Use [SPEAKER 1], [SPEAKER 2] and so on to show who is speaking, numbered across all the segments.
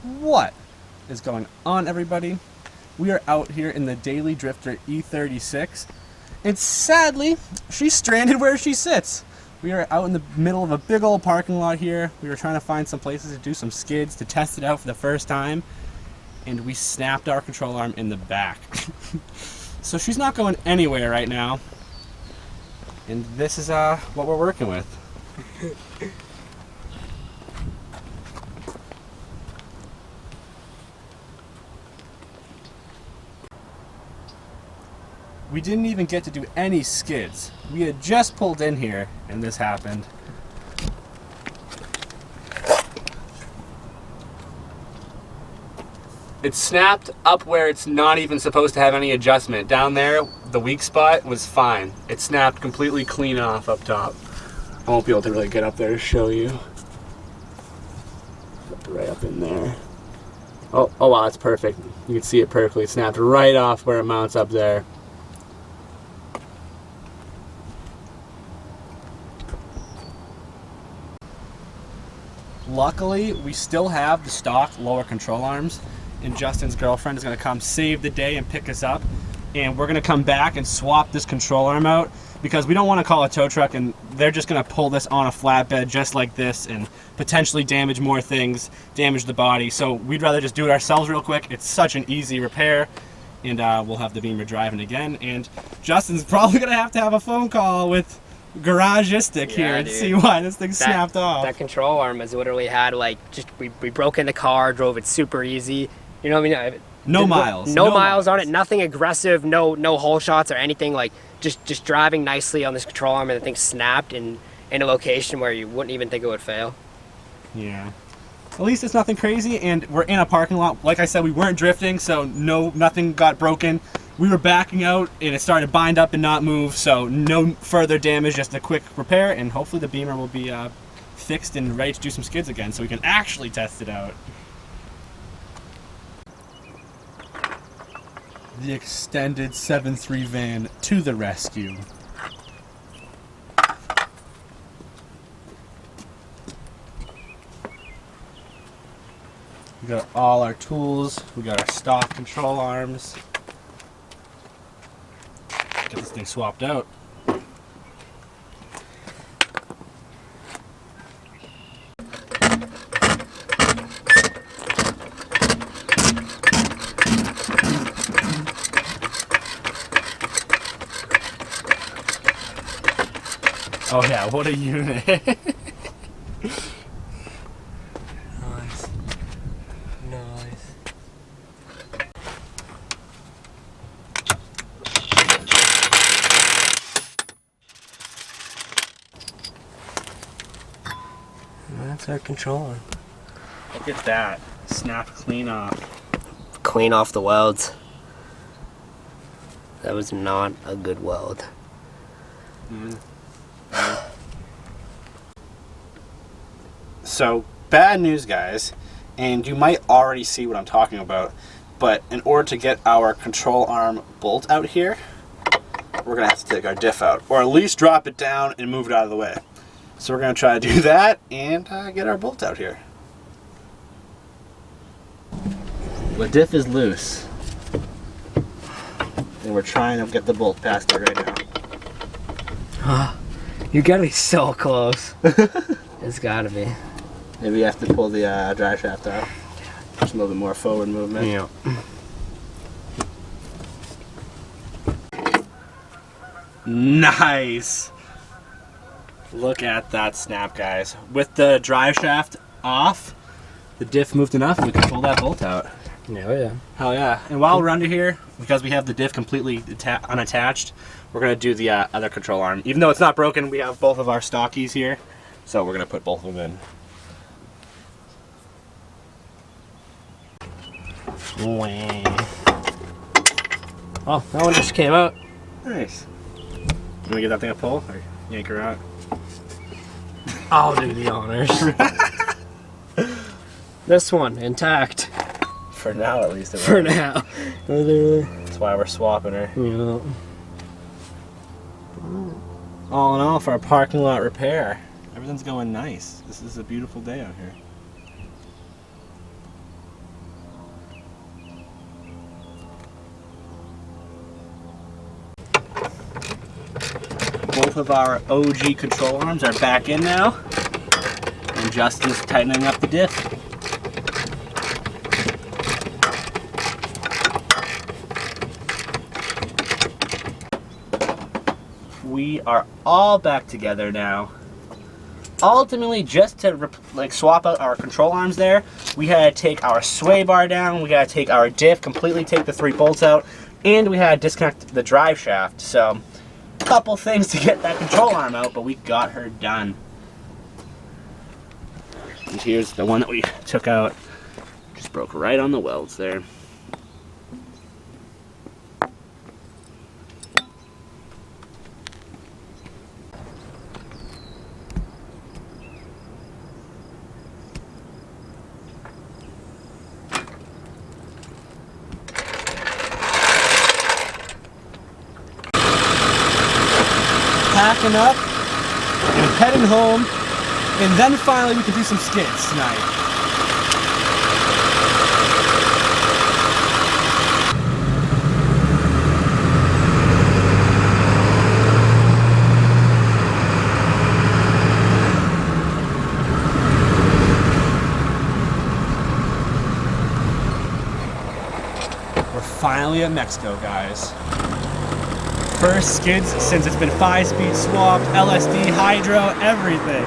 [SPEAKER 1] What is going on, everybody? We are out here in the Daily Drifter E36, and sadly, she's stranded where she sits. We are out in the middle of a big old parking lot here. We were trying to find some places to do some skids to test it out for the first time, and we snapped our control arm in the back. So she's not going anywhere right now, and this is what we're working with. We didn't even get to do any skids. We had just pulled in here and this happened. It snapped up where it's not even supposed to have any adjustment. Down there, the weak spot was fine. It snapped completely clean off up top. I won't be able to really get up there to show you. Right up in there. Oh wow, that's perfect. You can see it perfectly. It snapped right off where it mounts up there. Luckily, we still have the stock lower control arms, and Justin's girlfriend is going to come save the day and pick us up, and we're going to come back and swap this control arm out because we don't want to call a tow truck and they're just going to pull this on a flatbed just like this and potentially damage more things, damage the body. So we'd rather just do it ourselves real quick. It's such an easy repair, and we'll have the Beamer driving again, and Justin's probably going to have a phone call with Garagistic here and see why this thing snapped off.
[SPEAKER 2] That control arm has literally had we broke in the car, drove it super easy. You know what I mean?
[SPEAKER 1] No miles.
[SPEAKER 2] No miles on it. Nothing aggressive. No hole shots or anything. Like just driving nicely on this control arm, and the thing snapped in a location where you wouldn't even think it would fail.
[SPEAKER 1] Yeah. At least it's nothing crazy, and we're in a parking lot. Like I said, we weren't drifting, so nothing got broken. We were backing out, and it started to bind up and not move, so no further damage, just a quick repair, and hopefully the Beamer will be fixed and ready to do some skids again, so we can actually test it out. The extended 7.3 van to the rescue. We got all our tools, we got our stock control arms. Get this thing swapped out. Oh yeah, what a unit.
[SPEAKER 2] Nice. That's our control arm.
[SPEAKER 1] Look at that. Snap clean off.
[SPEAKER 2] Clean off the welds. That was not a good weld.
[SPEAKER 1] So, bad news, guys, and you might already see what I'm talking about, but in order to get our control arm bolt out here, we're going to have to take our diff out, or at least drop it down and move it out of the way. So we're going to try to do that and get our bolt out here. The diff is loose, and we're trying to get the bolt past it right now.
[SPEAKER 2] You gotta be so close. It's gotta be.
[SPEAKER 1] Maybe you have to pull the drive shaft out. Just a little bit more forward movement.
[SPEAKER 2] Yeah.
[SPEAKER 1] Nice! Look at that snap, guys. With the drive shaft off, the diff moved enough and we can pull that bolt out.
[SPEAKER 2] Oh yeah.
[SPEAKER 1] Hell yeah. And while we're under here, because we have the diff completely unattached, we're going to do the other control arm. Even though it's not broken, we have both of our stockies here. So we're going to put both of them in.
[SPEAKER 2] Oh, that one just came out.
[SPEAKER 1] Nice. You want to give that thing a pull or yank her out?
[SPEAKER 2] I'll do the honors. This one, intact.
[SPEAKER 1] For now, at least.
[SPEAKER 2] For now.
[SPEAKER 1] That's why we're swapping her.
[SPEAKER 2] Yeah.
[SPEAKER 1] All in all, for a parking lot repair, everything's going nice. This is a beautiful day out here. Both of our OG control arms are back in now, and Justin's tightening up the diff. We are all back together now. Ultimately, just to swap out our control arms there, we had to take our sway bar down, we had to take our diff, completely take the 3 bolts out, and we had to disconnect the drive shaft. So, a couple things to get that control arm out, but we got her done. And here's the one that we took out. Just broke right on the welds there. Packing up and heading home, and then finally we can do some skids tonight. We're finally at Mexico, guys. First skids since it's been 5-speed swapped, LSD, hydro, everything.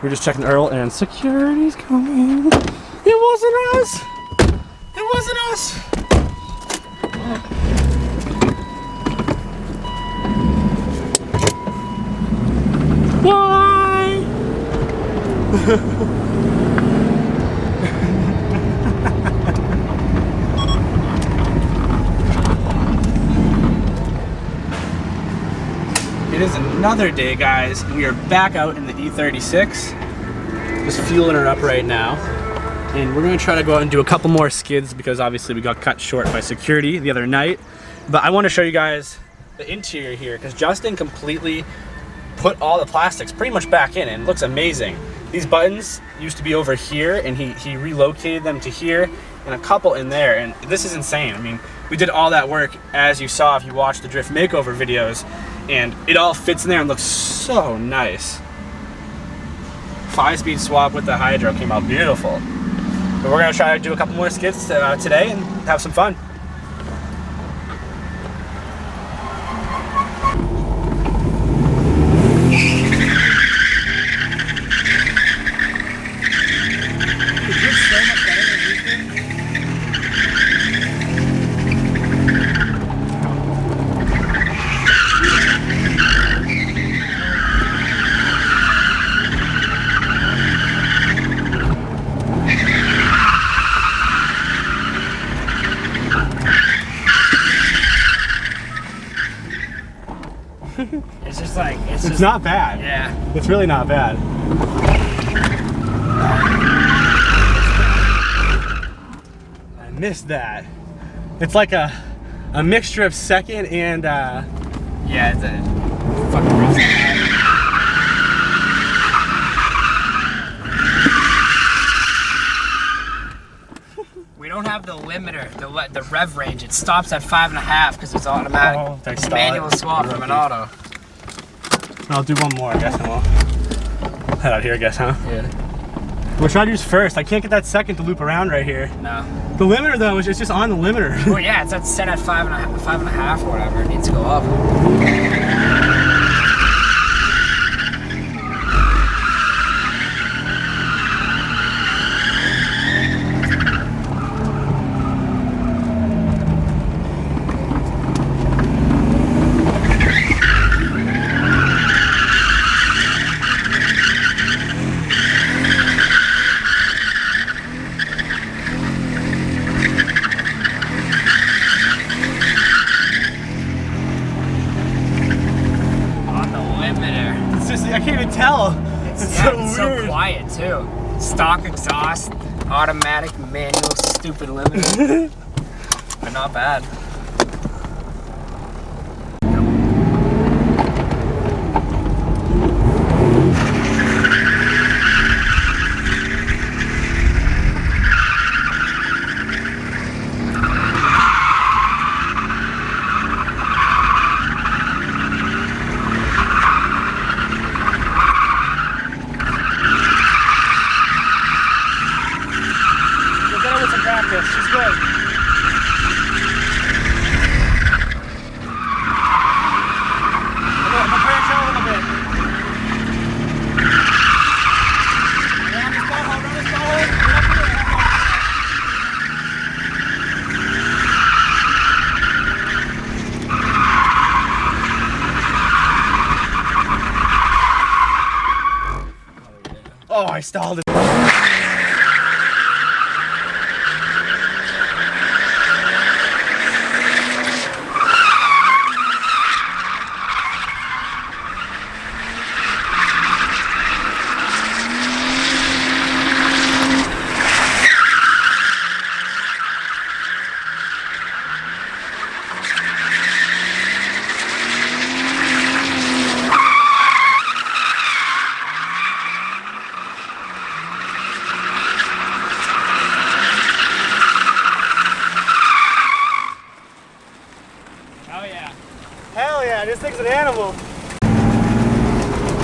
[SPEAKER 1] We're just checking Earl and security's coming. It wasn't us! It wasn't us! Why? It is another day, guys. We are back out in the E36. Just fueling her up right now. And we're gonna try to go out and do a couple more skids because obviously we got cut short by security the other night. But I want to show you guys the interior here because Justin completely put all the plastics pretty much back in and it looks amazing. These buttons used to be over here and he relocated them to here and a couple in there, and this is insane. I mean, we did all that work as you saw if you watched the drift makeover videos, and it all fits in there and looks so nice. 5-speed swap with the hydro came out beautiful. But we're gonna try to do a couple more skids today and have some fun.
[SPEAKER 2] It's just like,
[SPEAKER 1] it's not bad.
[SPEAKER 2] Yeah.
[SPEAKER 1] It's really not bad. I missed that. It's like a mixture of second and
[SPEAKER 2] yeah, it's a fucking reason. We don't have the limiter, the rev range. It stops at 5.5 because it's automatic.
[SPEAKER 1] Oh,
[SPEAKER 2] manual swap from an auto.
[SPEAKER 1] I'll do one more, I guess, and we'll head out here, I guess, huh?
[SPEAKER 2] Yeah.
[SPEAKER 1] We'll try to use first. I can't get that second to loop around right here.
[SPEAKER 2] No.
[SPEAKER 1] The limiter though is just on the limiter.
[SPEAKER 2] Well, yeah, it's set at 5.5 or whatever. It needs to go up.
[SPEAKER 1] I can't even tell. It's so weird.
[SPEAKER 2] It's so quiet too. Stock exhaust, automatic, manual, stupid limiter. But not bad.
[SPEAKER 1] She's good. Prepare her a little bit. Around this ball hole, run this ball hole. Oh, I stalled it. Hell yeah, this thing's an animal.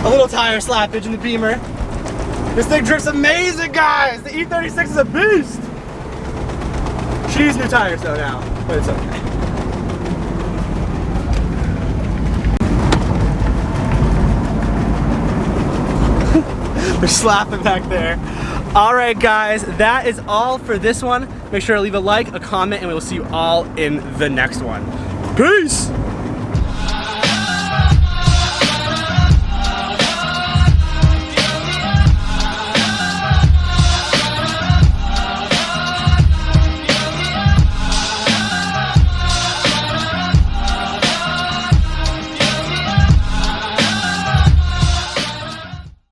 [SPEAKER 1] A little tire slappage in the Beamer. This thing drifts amazing, guys! The E36 is a beast! She needs new tires though now, but it's okay. They're slapping back there. Alright guys, that is all for this one. Make sure to leave a like, a comment, and we will see you all in the next one. Peace!